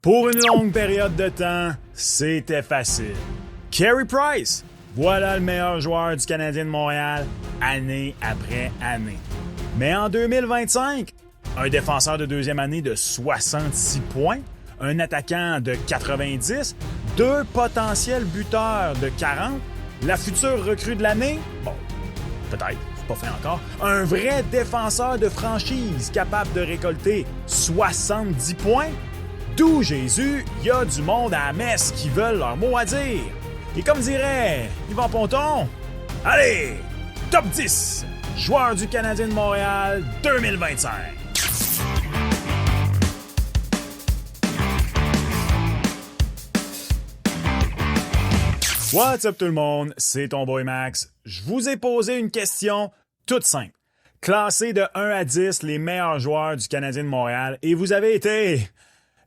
Pour une longue période de temps, c'était facile. Carey Price, voilà le meilleur joueur du Canadien de Montréal, année après année. Mais en 2025, un défenseur de deuxième année de 66 points, un attaquant de 90, deux potentiels buteurs de 40, la future recrue de l'année, bon, peut-être, c'est pas fait encore, un vrai défenseur de franchise capable de récolter 70 points. D'où Jésus, il y a du monde à la messe qui veulent leur mot à dire. Et comme dirait Yvan Ponton, allez, top 10, joueur du Canadien de Montréal 2025. What's up tout le monde, c'est ton boy Max. Je vous ai posé une question toute simple. Classez de 1 à 10 les meilleurs joueurs du Canadien de Montréal et vous avez été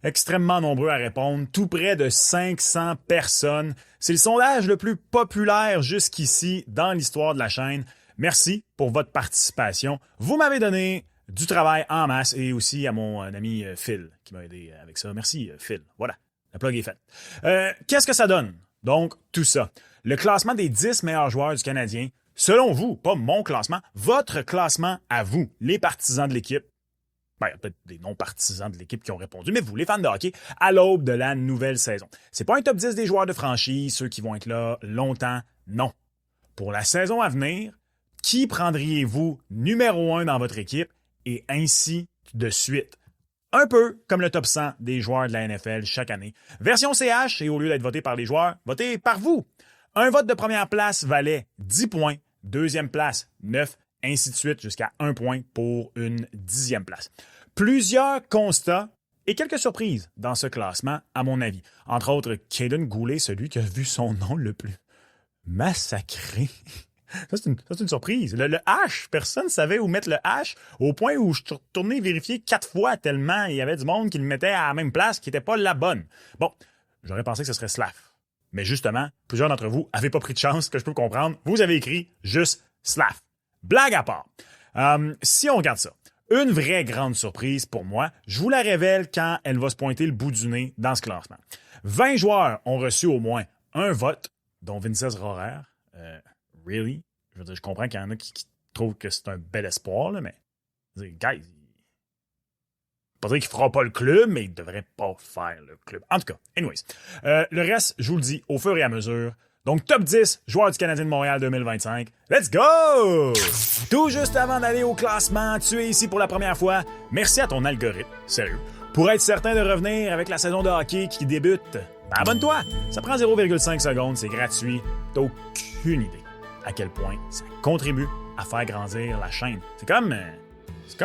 extrêmement nombreux à répondre, tout près de 500 personnes. C'est le sondage le plus populaire jusqu'ici dans l'histoire de la chaîne. Merci pour votre participation. Vous m'avez donné du travail en masse et aussi à mon ami Phil qui m'a aidé avec ça. Merci Phil. Voilà, la plug est faite. Qu'est-ce que ça donne? Donc, tout ça. Le classement des 10 meilleurs joueurs du Canadien, selon vous, pas mon classement, votre classement à vous, les partisans de l'équipe. Ben, il y a peut-être des non-partisans de l'équipe qui ont répondu, mais vous, les fans de hockey, à l'aube de la nouvelle saison. C'est pas un top 10 des joueurs de franchise, ceux qui vont être là longtemps, non. Pour la saison à venir, qui prendriez-vous numéro 1 dans votre équipe et ainsi de suite? Un peu comme le top 100 des joueurs de la NFL chaque année. Version CH, et au lieu d'être voté par les joueurs, votez par vous. Un vote de première place valait 10 points, deuxième place 9, ainsi de suite jusqu'à 1 point pour une 10e place. Plusieurs constats et quelques surprises dans ce classement, à mon avis. Entre autres, Kaden Goulet, celui qui a vu son nom le plus massacré. Ça, c'est une surprise. Le H, personne ne savait où mettre le H, au point où je suis retourné vérifier 4 fois tellement il y avait du monde qui le mettait à la même place qui n'était pas la bonne. Bon, j'aurais pensé que ce serait Slav. Mais justement, plusieurs d'entre vous n'avaient pas pris de chance, que je peux comprendre. Vous avez écrit juste Slav. Blague à part. Si on regarde ça, une vraie grande surprise pour moi, je vous la révèle quand elle va se pointer le bout du nez dans ce classement. 20 joueurs ont reçu au moins un vote, dont Vinces Rohrer. Really? Je veux dire, je comprends qu'il y en a qui trouvent que c'est un bel espoir, là, mais guys, pas dire qu'il fera pas le club, mais il devrait pas faire le club. En tout cas, anyways. Le reste, je vous le dis au fur et à mesure. Donc, top 10, joueurs du Canadien de Montréal 2025. Let's go! Tout juste avant d'aller au classement, tu es ici pour la première fois. Merci à ton algorithme, sérieux. Pour être certain de revenir avec la saison de hockey qui débute, ben abonne-toi! Ça prend 0,5 secondes, c'est gratuit. T'as aucune idée à quel point ça contribue à faire grandir la chaîne. C'est comme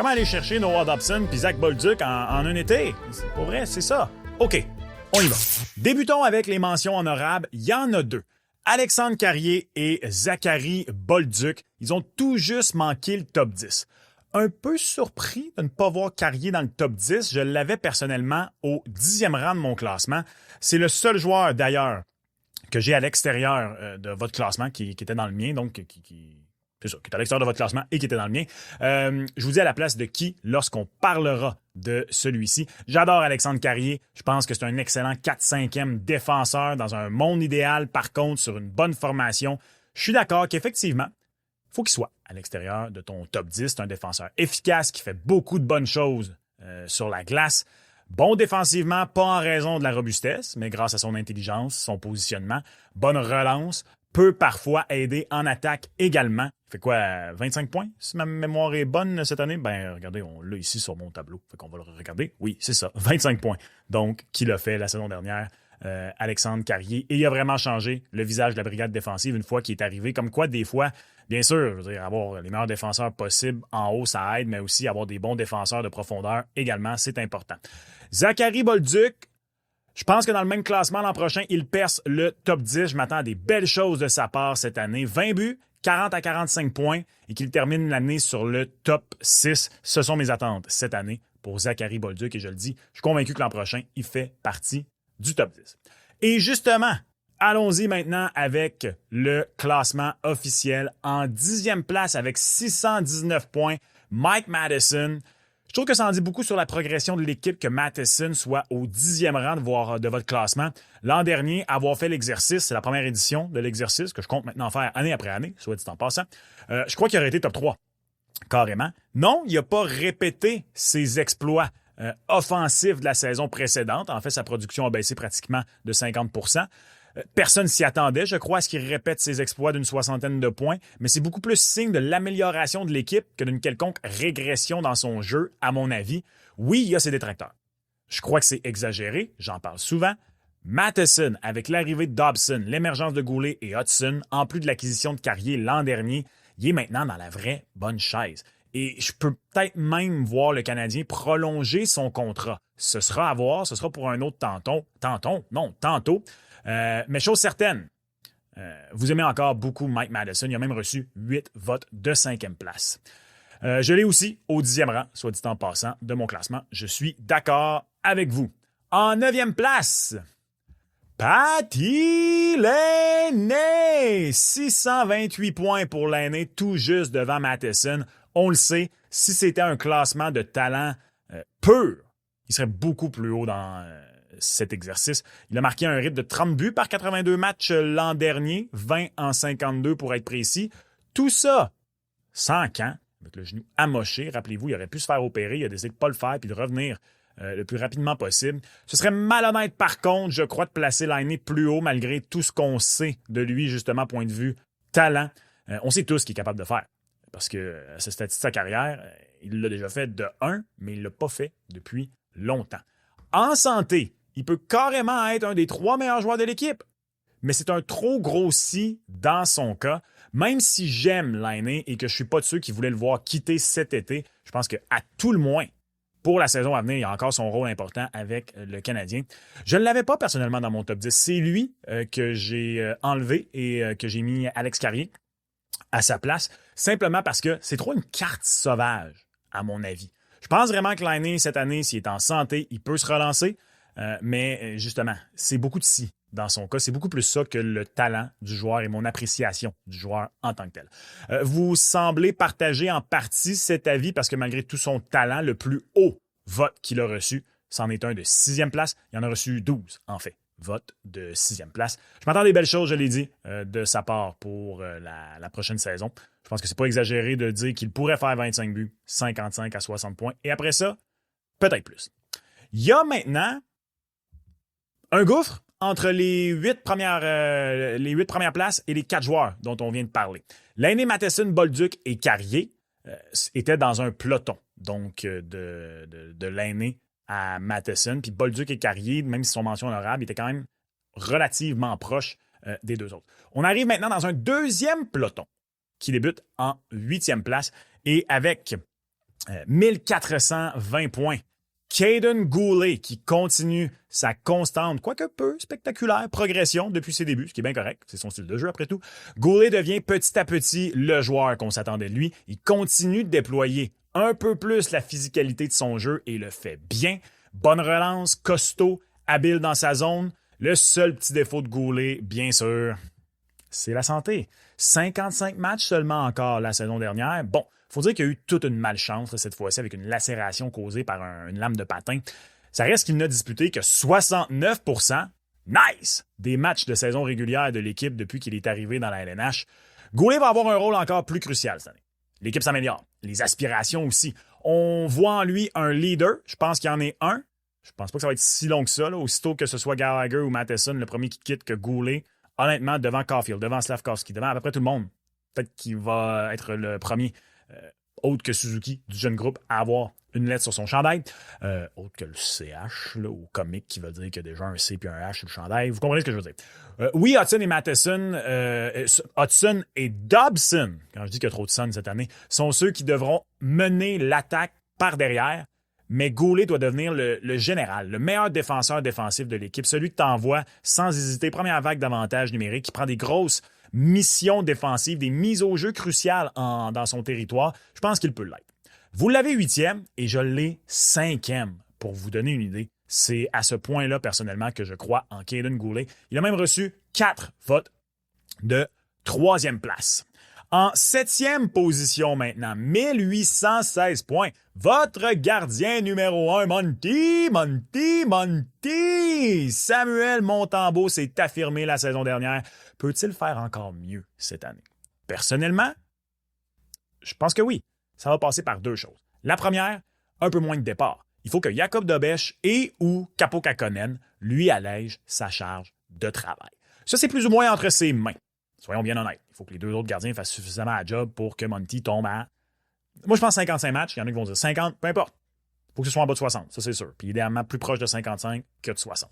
aller chercher Noah Dobson puis Zach Bolduc en un été. Pour vrai, c'est ça. OK, on y va. Débutons avec les mentions honorables. Il y en a deux. Alexandre Carrier et Zachary Bolduc, ils ont tout juste manqué le top 10. Un peu surpris de ne pas voir Carrier dans le top 10. Je l'avais personnellement au 10e rang de mon classement. C'est le seul joueur, d'ailleurs, que j'ai à l'extérieur de votre classement, qui était dans le mien, donc c'est ça, qui est à l'extérieur de votre classement et qui était dans le mien. Je vous dis à la place de qui lorsqu'on parlera de celui-ci. J'adore Alexandre Carrier. Je pense que c'est un excellent 4-5e défenseur dans un monde idéal. Par contre, sur une bonne formation, je suis d'accord qu'effectivement, il faut qu'il soit à l'extérieur de ton top 10. C'est un défenseur efficace qui fait beaucoup de bonnes choses sur la glace. Bon défensivement, pas en raison de la robustesse, mais grâce à son intelligence, son positionnement. Bonne relance, peut parfois aider en attaque également. Il fait quoi, 25 points, si ma mémoire est bonne cette année? Ben, regardez, on l'a ici sur mon tableau. Fait qu'on va le regarder. Oui, c'est ça, 25 points. Donc, qui l'a fait la saison dernière, Alexandre Carrier. Et il a vraiment changé le visage de la brigade défensive une fois qu'il est arrivé. Comme quoi, des fois, bien sûr, je veux dire, avoir les meilleurs défenseurs possibles en haut, ça aide, mais aussi avoir des bons défenseurs de profondeur également, c'est important. Zachary Bolduc, je pense que dans le même classement l'an prochain, il perce le top 10. Je m'attends à des belles choses de sa part cette année. 20 buts, 40 à 45 points et qu'il termine l'année sur le top 6. Ce sont mes attentes cette année pour Zachary Bolduc et je le dis, je suis convaincu que l'an prochain, il fait partie du top 10. Et justement, allons-y maintenant avec le classement officiel. En 10e place avec 619 points, Mike Madison. Je trouve que ça en dit beaucoup sur la progression de l'équipe que Matheson soit au 10e rang de votre classement. L'an dernier, avoir fait l'exercice, c'est la première édition de l'exercice que je compte maintenant faire année après année, soit dit en passant. Je crois qu'il aurait été top 3, carrément. Non, il n'a pas répété ses exploits offensifs de la saison précédente. En fait, sa production a baissé pratiquement de 50%. Personne s'y attendait, je crois, à ce qu'il répète ses exploits d'une 60aine de points, mais c'est beaucoup plus signe de l'amélioration de l'équipe que d'une quelconque régression dans son jeu, à mon avis. Oui, il y a ses détracteurs. Je crois que c'est exagéré, j'en parle souvent. Matheson, avec l'arrivée de Dobson, l'émergence de Goulet et Hudson, en plus de l'acquisition de Carrier l'an dernier, il est maintenant dans la vraie bonne chaise. Et je peux peut-être même voir le Canadien prolonger son contrat. Ce sera à voir, ce sera pour un autre tantôt. Mais chose certaine, vous aimez encore beaucoup Mike Matheson. Il a même reçu 8 votes de 5e place. Je l'ai aussi au 10e rang, soit dit en passant, de mon classement. Je suis d'accord avec vous. En 9e place, Patty Laine! 628 points pour l'année, tout juste devant Matheson. On le sait, si c'était un classement de talent pur, il serait beaucoup plus haut dans cet exercice. Il a marqué un rythme de 30 buts par 82 matchs l'an dernier, 20 en 52 pour être précis. Tout ça sans camp, avec le genou amoché. Rappelez-vous, il aurait pu se faire opérer, il a décidé de ne pas le faire puis de revenir le plus rapidement possible. Ce serait malhonnête par contre, je crois, de placer Laine plus haut malgré tout ce qu'on sait de lui, justement, point de vue talent. On sait tous ce qu'il est capable de faire. Parce que à ce stade de sa carrière, il l'a déjà fait de 1, mais il ne l'a pas fait depuis longtemps. En santé, il peut carrément être un des 3 meilleurs joueurs de l'équipe. Mais c'est un trop gros si dans son cas. Même si j'aime Laine et que je ne suis pas de ceux qui voulaient le voir quitter cet été, je pense qu'à tout le moins, pour la saison à venir, il a encore son rôle important avec le Canadien. Je ne l'avais pas personnellement dans mon top 10. C'est lui que j'ai enlevé et que j'ai mis Alex Carrier à sa place, simplement parce que c'est trop une carte sauvage, à mon avis. Je pense vraiment que Laine, cette année, s'il est en santé, il peut se relancer, mais justement, c'est beaucoup de si dans son cas. C'est beaucoup plus ça que le talent du joueur et mon appréciation du joueur en tant que tel. Vous semblez partager en partie cet avis parce que malgré tout son talent, le plus haut vote qu'il a reçu, c'en est un de 6e place. Il en a reçu 12, en fait. Vote de 6e place. Je m'attends à des belles choses, je l'ai dit, de sa part pour la prochaine saison. Je pense que c'est pas exagéré de dire qu'il pourrait faire 25 buts, 55 à 60 points. Et après ça, peut-être plus. Il y a maintenant un gouffre entre les 8 premières places et les 4 joueurs dont on vient de parler. Laine, Matheson, Bolduc et Carrier étaient dans un peloton, donc de Laine à Matheson. Puis Bolduc et Carrier, même si sont mentions honorables, étaient quand même relativement proches des deux autres. On arrive maintenant dans un deuxième peloton qui débute en 8e place et avec 1420 points. Kaiden Goulet qui continue sa constante, quoique peu spectaculaire, progression depuis ses débuts, ce qui est bien correct, c'est son style de jeu après tout. Goulet devient petit à petit le joueur qu'on s'attendait de lui. Il continue de déployer un peu plus la physicalité de son jeu et le fait bien. Bonne relance, costaud, habile dans sa zone. Le seul petit défaut de Goulet, bien sûr, c'est la santé. 55 matchs seulement encore la saison dernière. Bon, il faut dire qu'il y a eu toute une malchance cette fois-ci avec une lacération causée par une lame de patin. Ça reste qu'il n'a disputé que 69%, nice, des matchs de saison régulière de l'équipe depuis qu'il est arrivé dans la LNH. Goulet va avoir un rôle encore plus crucial cette année. L'équipe s'améliore, les aspirations aussi. On voit en lui un leader, je pense qu'il y en est un. Je pense pas que ça va être si long que ça, là. Aussitôt que ce soit Gallagher ou Matheson, le premier qui quitte que Goulet, honnêtement, devant Caulfield, devant Slavkovski, devant à peu près tout le monde. Peut-être qu'il va être le premier, autre que Suzuki, du jeune groupe, à avoir une lettre sur son chandail. Autre que le CH, là, ou comique, qui veut dire qu'il y a déjà un C puis un H sur le chandail. Vous comprenez ce que je veux dire? Oui, Hudson et Matheson, Hudson et Dobson, quand je dis qu'il y a trop de son cette année, sont ceux qui devront mener l'attaque par derrière. Mais Goulet doit devenir le général, le meilleur défenseur défensif de l'équipe, celui que t'envoies sans hésiter, première vague d'avantages numériques, qui prend des grosses missions défensives, des mises au jeu cruciales dans son territoire. Je pense qu'il peut l'être. Vous l'avez 8e et je l'ai 5e, pour vous donner une idée. C'est à ce point-là, personnellement, que je crois en Kaiden Goulet. Il a même reçu 4 votes de 3e place. En 7e position maintenant, 1816 points. Votre gardien numéro 1, Monty. Samuel Montembeault s'est affirmé la saison dernière. Peut-il faire encore mieux cette année? Personnellement, je pense que oui. Ça va passer par deux choses. La première, un peu moins de départ. Il faut que Jacob Dobeš et ou Capo Kakkonen lui allègent sa charge de travail. Ça, c'est plus ou moins entre ses mains. Soyons bien honnêtes. Il faut que les deux autres gardiens fassent suffisamment la job pour que Monty tombe à... Moi, je pense 55 matchs. Il y en a qui vont dire 50, peu importe. Il faut que ce soit en bas de 60, ça c'est sûr. Puis idéalement, plus proche de 55 que de 60.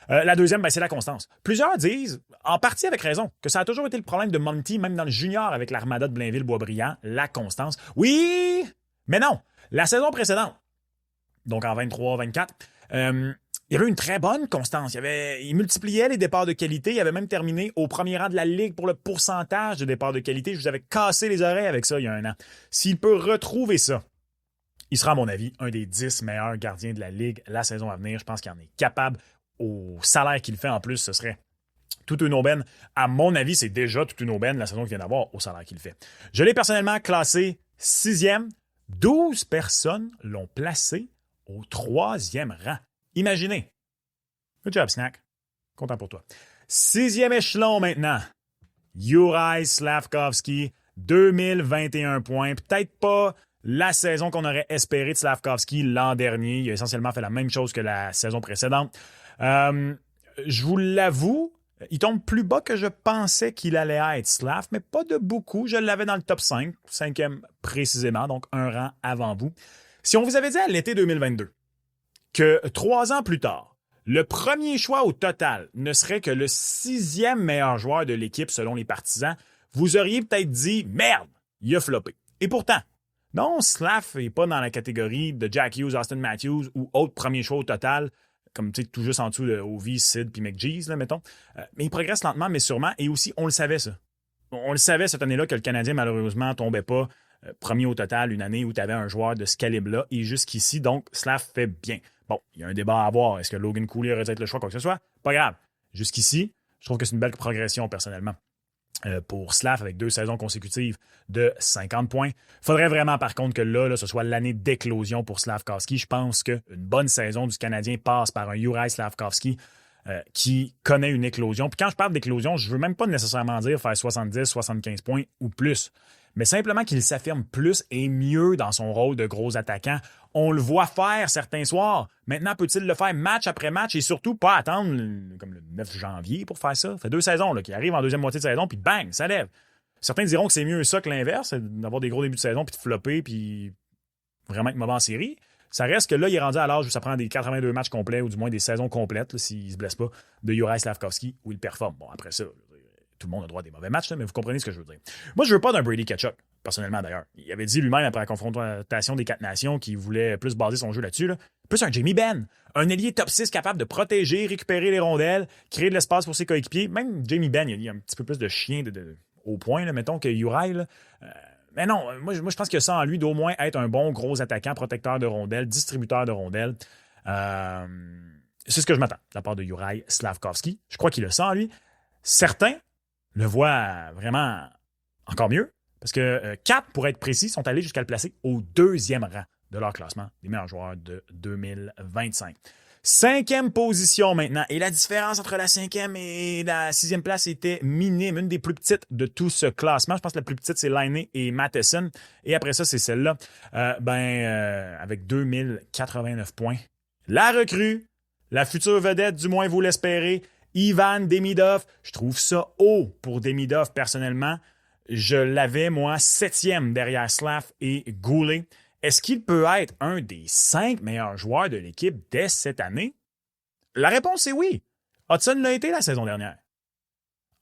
La deuxième, c'est la constance. Plusieurs disent, en partie avec raison, que ça a toujours été le problème de Monty, même dans le junior avec l'Armada de Blainville-Boisbriand, la constance. Oui, mais non. La saison précédente, donc en 23-24, il y avait une très bonne constance. Il multipliait les départs de qualité. Il avait même terminé au premier rang de la Ligue pour le pourcentage de départs de qualité. Je vous avais cassé les oreilles avec ça il y a un an. S'il peut retrouver ça, il sera, à mon avis, un des 10 meilleurs gardiens de la Ligue la saison à venir. Je pense qu'il en est capable. Au salaire qu'il fait en plus, ce serait toute une aubaine. À mon avis, c'est déjà toute une aubaine la saison qu'il vient d'avoir au salaire qu'il fait. Je l'ai personnellement classé 6e. 12 personnes l'ont placé au 3e rang. Imaginez. Good job, Snack. Content pour toi. 6e échelon maintenant. Juraj Slafkovský, 2021 points. Peut-être pas la saison qu'on aurait espéré de Slafkovský l'an dernier. Il a essentiellement fait la même chose que la saison précédente. Je vous l'avoue, il tombe plus bas que je pensais qu'il allait être, Slav, mais pas de beaucoup. Je l'avais dans le top 5, 5e précisément, donc un rang avant vous. Si on vous avait dit à l'été 2022 que 3 ans plus tard, le premier choix au total ne serait que le 6e meilleur joueur de l'équipe selon les partisans, vous auriez peut-être dit « Merde, il a floppé ». Et pourtant, non, Slav n'est pas dans la catégorie de Jack Hughes, Austin Matthews ou autre premier choix au total, comme tu sais, tout juste en dessous de Ovi, Sid puis McGee's, là, mettons. Mais il progresse lentement, mais sûrement. Et aussi, on le savait, ça. On le savait cette année-là que le Canadien, malheureusement, tombait pas premier au total une année où tu avais un joueur de ce calibre-là. Et jusqu'ici, donc, Slav fait bien. Bon, il y a un débat à avoir. Est-ce que Logan Cooley aurait dû être le choix, quoi que ce soit? Pas grave. Jusqu'ici, je trouve que c'est une belle progression, personnellement. Pour Slav avec 2 saisons consécutives de 50 points. Faudrait vraiment, par contre, que là, ce soit l'année d'éclosion pour Slafkovský. Je pense qu'une bonne saison du Canadien passe par un Juraj Slafkovský qui connaît une éclosion. Puis quand je parle d'éclosion, je veux même pas nécessairement dire faire 70, 75 points ou plus, mais simplement qu'il s'affirme plus et mieux dans son rôle de gros attaquant. On le voit faire certains soirs. Maintenant, peut-il le faire match après match et surtout pas attendre comme le 9 janvier pour faire ça? Ça fait 2 saisons qu'il arrive en deuxième moitié de saison, puis bang, ça lève. Certains diront que c'est mieux ça que l'inverse, d'avoir des gros débuts de saison, puis de flopper, puis vraiment être mauvais en série. Ça reste que là, il est rendu à l'âge où ça prend des 82 matchs complets, ou du moins des saisons complètes, s'il ne se blesse pas, de Juraj Slafkovský, où il performe. Bon, après ça, tout le monde a droit à des mauvais matchs, là, mais vous comprenez ce que je veux dire. Moi, je veux pas d'un Brady Tkachuk, personnellement d'ailleurs. Il avait dit lui-même après la confrontation des 4 nations qu'il voulait plus baser son jeu là-dessus. Là. Plus un Jamie Benn, un ailier top 6 capable de protéger, récupérer les rondelles, créer de l'espace pour ses coéquipiers. Même Jamie Benn, il y a un petit peu plus de chien au point, là, mettons, que Juraj. Mais non, moi, je pense que ça en lui d'au moins être un bon gros attaquant, protecteur de rondelles, distributeur de rondelles. C'est ce que je m'attends de la part de Juraj Slafkovský. Je crois qu'il a ça en lui. Certains le voient vraiment encore mieux, parce que 4, pour être précis, sont allés jusqu'à le placer au 2e rang de leur classement des meilleurs joueurs de 2025. 5e position maintenant. Et la différence entre la 5e et la 6e place était minime. Une des plus petites de tout ce classement. Je pense que la plus petite, c'est Laine et Matheson. Et après ça, c'est celle-là. Avec 2089 points. La recrue, la future vedette, du moins vous l'espérez, Ivan Demidov. Je trouve ça haut pour Demidov, personnellement. Je l'avais, moi, 7e derrière Slav et Goulet. Est-ce qu'il peut être un des 5 meilleurs joueurs de l'équipe dès cette année? La réponse est oui. Hudson l'a été la saison dernière.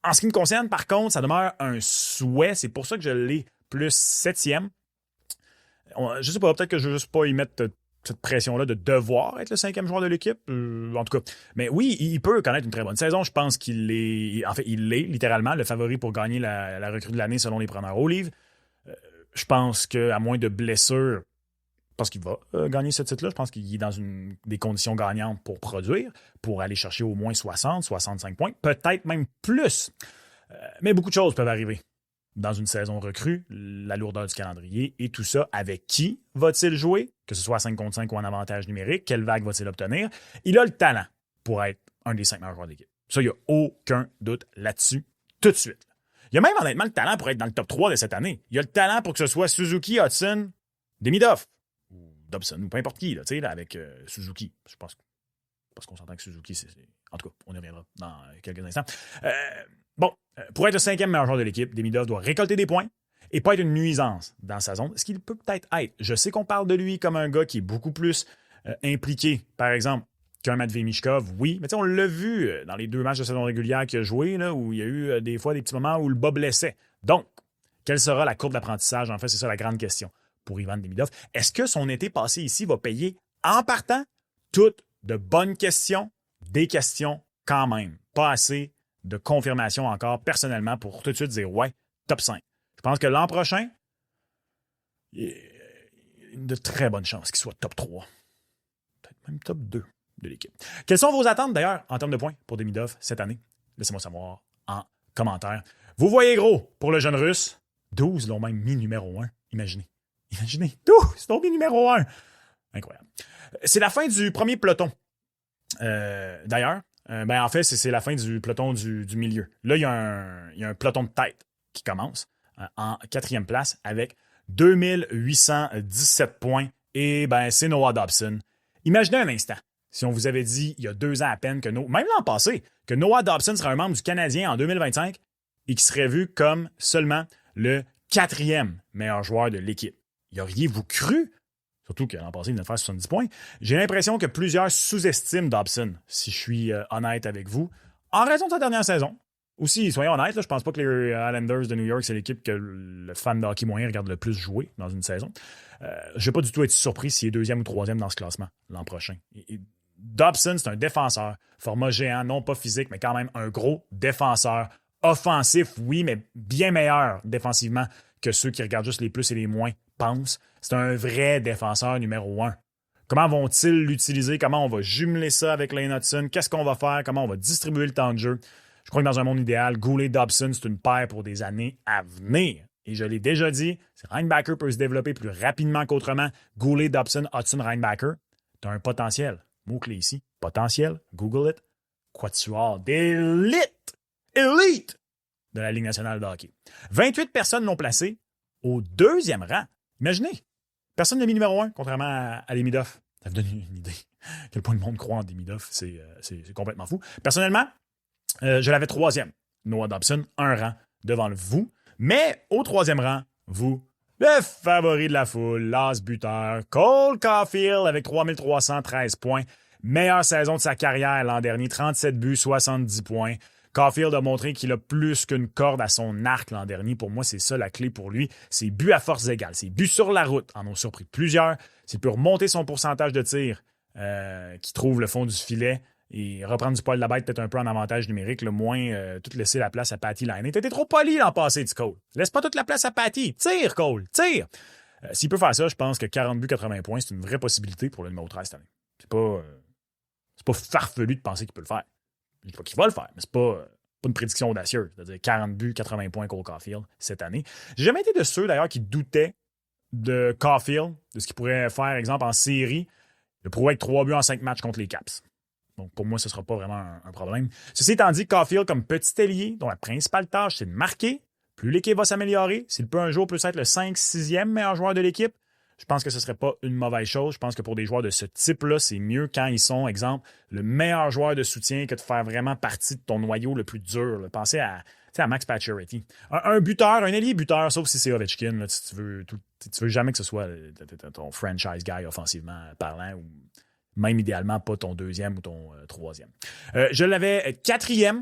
En ce qui me concerne, par contre, ça demeure un souhait. C'est pour ça que je l'ai plus 7e. Je sais pas, peut-être que je ne veux juste pas y mettre cette pression-là de devoir être le 5e joueur de l'équipe. En tout cas. Mais oui, il peut connaître une très bonne saison. Je pense qu'il est... En fait, il l'est littéralement le favori pour gagner la recrue de l'année selon les preneurs au livre. Je pense qu'à moins de blessures, je pense qu'il va gagner ce titre-là. Je pense qu'il est dans des conditions gagnantes pour produire, pour aller chercher au moins 60, 65 points, peut-être même plus. Mais beaucoup de choses peuvent arriver dans une saison recrue, la lourdeur du calendrier et tout ça. Avec qui va-t-il jouer, que ce soit à 5 contre 5 ou en avantage numérique? Quelle vague va-t-il obtenir? Il a le talent pour être un des 5 meilleurs joueurs de l'équipe. Ça, il n'y a aucun doute là-dessus tout de suite. Il y a même honnêtement le talent pour être dans le top 3 de cette année. Il y a le talent pour que ce soit Suzuki, Hudson, Demidov, ou Dobson, ou peu importe qui, là, avec Suzuki. Je pense parce qu'on s'entend que Suzuki, en tout cas, on y reviendra dans quelques instants. Pour être le 5e meilleur joueur de l'équipe, Demidov doit récolter des points et pas être une nuisance dans sa zone, ce qu'il peut peut-être être. Je sais qu'on parle de lui comme un gars qui est beaucoup plus impliqué, par exemple, qu'un Matvei Michkov, oui. Mais on l'a vu dans les 2 matchs de saison régulière qu'il a joué, là, où il y a eu des fois des petits moments où le bas blessait. Donc, quelle sera la courbe d'apprentissage? En fait, c'est ça la grande question pour Ivan Demidov. Est-ce que son été passé ici va payer en partant? Toutes de bonnes questions, des questions quand même. Pas assez de confirmation encore, personnellement, pour tout de suite dire « ouais, top 5 ». Je pense que l'an prochain, il y a de très bonnes chances qu'il soit top 3. Peut-être même top 2 de l'équipe. Quelles sont vos attentes, d'ailleurs, en termes de points pour Demidov cette année? Laissez-moi savoir en commentaire. Vous voyez gros pour le jeune Russe. 12 l'ont même mis numéro 1. Imaginez. 12 l'ont mis numéro 1. Incroyable. C'est la fin du premier peloton. D'ailleurs, en fait, c'est la fin du peloton du milieu. Là, il y a un peloton de tête qui commence en 4e place avec 2817 points. Et c'est Noah Dobson. Imaginez un instant, si on vous avait dit il y a 2 ans à peine, même l'an passé, que Noah Dobson serait un membre du Canadien en 2025 et qui serait vu comme seulement le 4e meilleur joueur de l'équipe. Y auriez-vous cru? Surtout que l'an passé, il venait de faire 70 points. J'ai l'impression que plusieurs sous-estiment Dobson, si je suis honnête avec vous, en raison de sa dernière saison. Aussi, soyons honnêtes, là, je pense pas que les Islanders de New York, c'est l'équipe que le fan de hockey moyen regarde le plus jouer dans une saison. Je vais pas du tout être surpris s'il est 2e ou 3e dans ce classement l'an prochain. Dobson, c'est un défenseur, format géant, non pas physique, mais quand même un gros défenseur. Offensif, oui, mais bien meilleur défensivement que ceux qui regardent juste les plus et les moins pensent. C'est un vrai défenseur numéro 1. Comment vont-ils l'utiliser? Comment on va jumeler ça avec Lane Hudson? Qu'est-ce qu'on va faire? Comment on va distribuer le temps de jeu? Je crois que dans un monde idéal, Goulet-Dobson, c'est une paire pour des années à venir. Et je l'ai déjà dit, si Reinbacker peut se développer plus rapidement qu'autrement, Goulet-Dobson, Hudson-Reinbacker, tu as un potentiel. Mot-clé ici, potentiel, Google it, quatuor d'élite, élite de la Ligue nationale de hockey. 28 personnes l'ont placé au 2e rang. Imaginez, personne n'a mis numéro 1, contrairement à Demidov. Ça vous donne une idée. À quel point le monde croit en Demidov, c'est complètement fou. Personnellement, je l'avais 3e. Noah Dobson, 1 rang devant vous. Mais au 3e rang, vous, le favori de la foule, l'as buteur, Cole Caulfield avec 3313 points. Meilleure saison de sa carrière l'an dernier, 37 buts, 70 points. Caulfield a montré qu'il a plus qu'une corde à son arc l'an dernier. Pour moi, c'est ça la clé pour lui. Ses buts à force égale. Ses buts sur la route en ont surpris plusieurs. S'il peut remonter son pourcentage de tir qui trouve le fond du filet et reprendre du poil de la bête peut-être un peu en avantage numérique, le moins tout laisser la place à Patty Laine. T'étais trop poli l'an passé, du Cole. Laisse pas toute la place à Patty. Tire, Cole, tire! S'il peut faire ça, je pense que 40 buts, 80 points, c'est une vraie possibilité pour le numéro 13 cette année. C'est pas farfelu de penser qu'il peut le faire. Je dis pas qu'il va le faire, mais c'est pas une prédiction audacieuse. C'est-à-dire 40 buts, 80 points Cole Caulfield cette année. J'ai jamais été de ceux, d'ailleurs, qui doutaient de Caulfield, de ce qu'il pourrait faire, exemple, en série. Il pourrait avec 3 buts en 5 matchs contre les Caps. Donc, pour moi, ce ne sera pas vraiment un problème. Ceci étant dit, Caulfield, comme petit ailier, dont la principale tâche, c'est de marquer, plus l'équipe va s'améliorer, s'il peut un jour peut être le 5-6e meilleur joueur de l'équipe, je pense que ce ne serait pas une mauvaise chose. Je pense que pour des joueurs de ce type-là, c'est mieux quand ils sont, exemple, le meilleur joueur de soutien que de faire vraiment partie de ton noyau le plus dur. Là. Pensez à Max Pacioretty. Un buteur, un ailier buteur, sauf si c'est Ovechkin, là, tu veux jamais que ce soit ton franchise guy offensivement parlant ou même idéalement pas ton 2e ou ton 3e. Je l'avais 4e,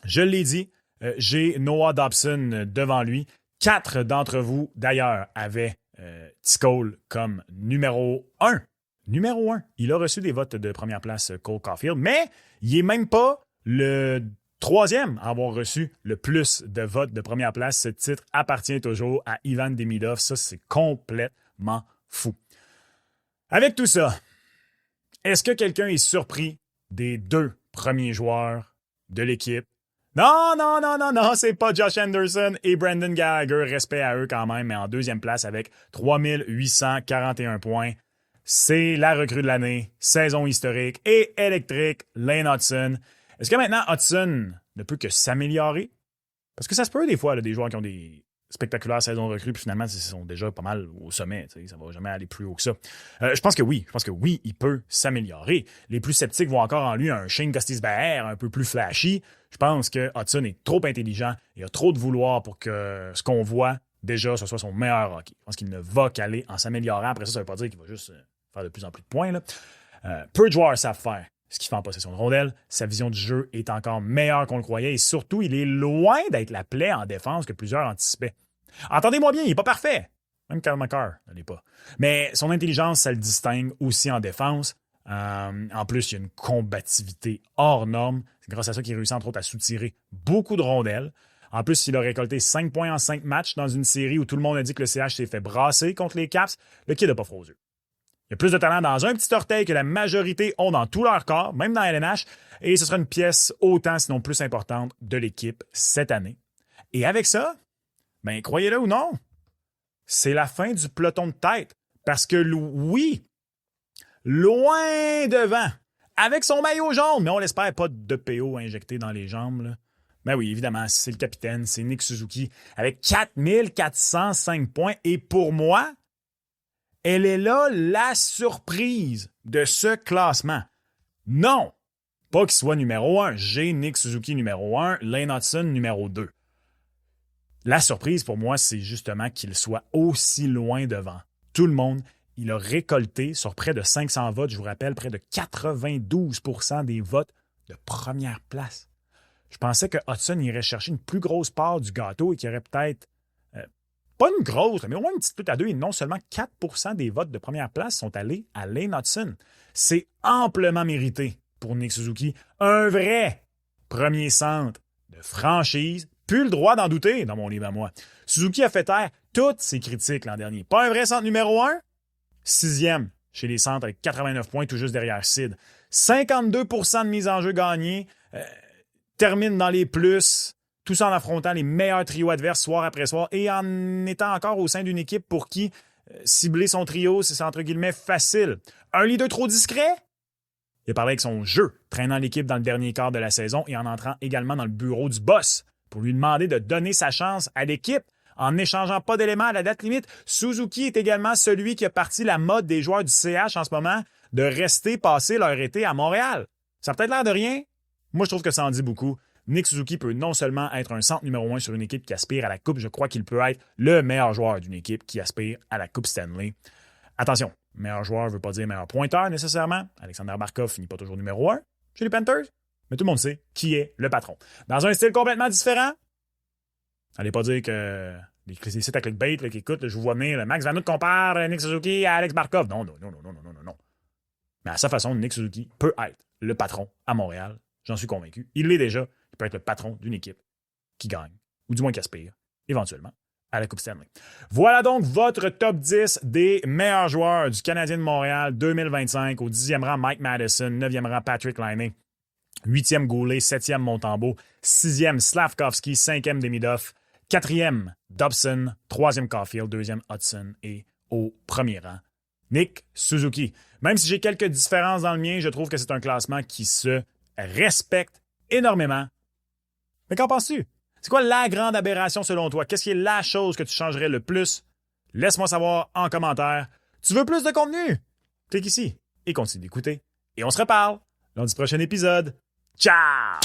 je l'ai dit, j'ai Noah Dobson devant lui. 4 d'entre vous, d'ailleurs, avaient T-Cole comme numéro 1. Numéro 1. Il a reçu des votes de première place, Cole Caulfield, mais il n'est même pas le 3e à avoir reçu le plus de votes de première place. Ce titre appartient toujours à Ivan Demidov. Ça, c'est complètement fou. Avec tout ça, est-ce que quelqu'un est surpris des 2 premiers joueurs de l'équipe? Non, c'est pas Josh Anderson et Brendan Gallagher. Respect à eux quand même, mais en deuxième place avec 3841 points. C'est la recrue de l'année, saison historique et électrique, Lane Hutson. Est-ce que maintenant Hutson ne peut que s'améliorer? Parce que ça se peut des fois, là, des joueurs qui ont des spectaculaires saisons recrues, puis finalement, ils sont déjà pas mal au sommet. Ça va jamais aller plus haut que ça. Je pense que oui, il peut s'améliorer. Les plus sceptiques voient encore en lui un Shane Gostisbehere un peu plus flashy. Je pense que Hutson est trop intelligent et a trop de vouloir pour que ce qu'on voit, déjà, ce soit son meilleur hockey. Je pense qu'il ne va qu'aller en s'améliorant. Après ça, ça veut pas dire qu'il va juste faire de plus en plus de points. Là. Peu de joueurs savent faire ce qu'il fait en possession de rondelle. Sa vision du jeu est encore meilleure qu'on le croyait et surtout, il est loin d'être la plaie en défense que plusieurs anticipaient. Entendez-moi bien, il n'est pas parfait. Même Kyle McCarr ne l'est pas. Mais son intelligence, ça le distingue aussi en défense. En plus, il y a une combativité hors norme. C'est grâce à ça qu'il réussit entre autres à soutirer beaucoup de rondelles. En plus, il a récolté 5 points en 5 matchs dans une série où tout le monde a dit que le CH s'est fait brasser contre les Caps. Le kid n'a pas froid aux yeux. Il y a plus de talent dans un petit orteil que la majorité ont dans tout leur corps, même dans LNH, et ce sera une pièce autant, sinon plus importante, de l'équipe cette année. Et avec ça, ben croyez-le ou non, c'est la fin du peloton de tête. Parce que oui, loin devant, avec son maillot jaune, mais on l'espère pas de PO injecté dans les jambes, là. Ben oui, évidemment, c'est le capitaine, c'est Nick Suzuki, avec 4405 points. Et pour moi, elle est là la surprise de ce classement. Non, pas qu'il soit numéro 1. J'ai Nick Suzuki numéro 1, Lane Hutson numéro 2. La surprise pour moi, c'est justement qu'il soit aussi loin devant tout le monde. Il a récolté sur près de 500 votes, je vous rappelle, près de 92% des votes de première place. Je pensais que Hutson irait chercher une plus grosse part du gâteau et qu'il y aurait peut-être, pas une grosse, mais au moins une petite lutte à deux. Et non seulement 4% des votes de première place sont allés à Lane Hutson. C'est amplement mérité pour Nick Suzuki. Un vrai premier centre de franchise. Plus le droit d'en douter dans mon livre à moi. Suzuki a fait taire toutes ses critiques l'an dernier. Pas un vrai centre numéro 1, 6e chez les centres avec 89 points tout juste derrière Sid. 52% de mise en jeu gagnée. Termine dans les plus, tout ça en affrontant les meilleurs trios adverses soir après soir et en étant encore au sein d'une équipe pour qui cibler son trio, c'est entre guillemets facile. Un leader trop discret? Il a parlé avec son jeu, traînant l'équipe dans le dernier quart de la saison et en entrant également dans le bureau du boss pour lui demander de donner sa chance à l'équipe en n'échangeant pas d'éléments à la date limite. Suzuki est également celui qui a parti la mode des joueurs du CH en ce moment de rester passer leur été à Montréal. Ça a peut-être l'air de rien. Moi, je trouve que ça en dit beaucoup. Nick Suzuki peut non seulement être un centre numéro 1 sur une équipe qui aspire à la Coupe, je crois qu'il peut être le meilleur joueur d'une équipe qui aspire à la Coupe Stanley. Attention, meilleur joueur ne veut pas dire meilleur pointeur nécessairement. Alexander Barkov finit pas toujours numéro 1 chez les Panthers, mais tout le monde sait qui est le patron. Dans un style complètement différent, allez pas dire que les sites à clickbait qui écoutent, là, je vous vois venir, Max Vanout compare Nick Suzuki à Alex Barkov. Non. Mais à sa façon, Nick Suzuki peut être le patron à Montréal. J'en suis convaincu. Il l'est déjà. Il peut être le patron d'une équipe qui gagne, ou du moins qui aspire, éventuellement, à la Coupe Stanley. Voilà donc votre top 10 des meilleurs joueurs du Canadien de Montréal 2025. Au 10e rang, Mike Madison. 9e rang, Patrick Laine. 8e, Goulet. 7e, Montembeault. 6e, Slavkovski. 5e, Demidov. 4e, Dobson. 3e, Caulfield. 2e, Hutson. Et au premier rang, Nick Suzuki. Même si j'ai quelques différences dans le mien, je trouve que c'est un classement qui se respecte énormément. Mais qu'en penses-tu? C'est quoi la grande aberration selon toi? Qu'est-ce qui est la chose que tu changerais le plus? Laisse-moi savoir en commentaire. Tu veux plus de contenu? Clique ici et continue d'écouter. Et on se reparle lors du prochain épisode. Ciao!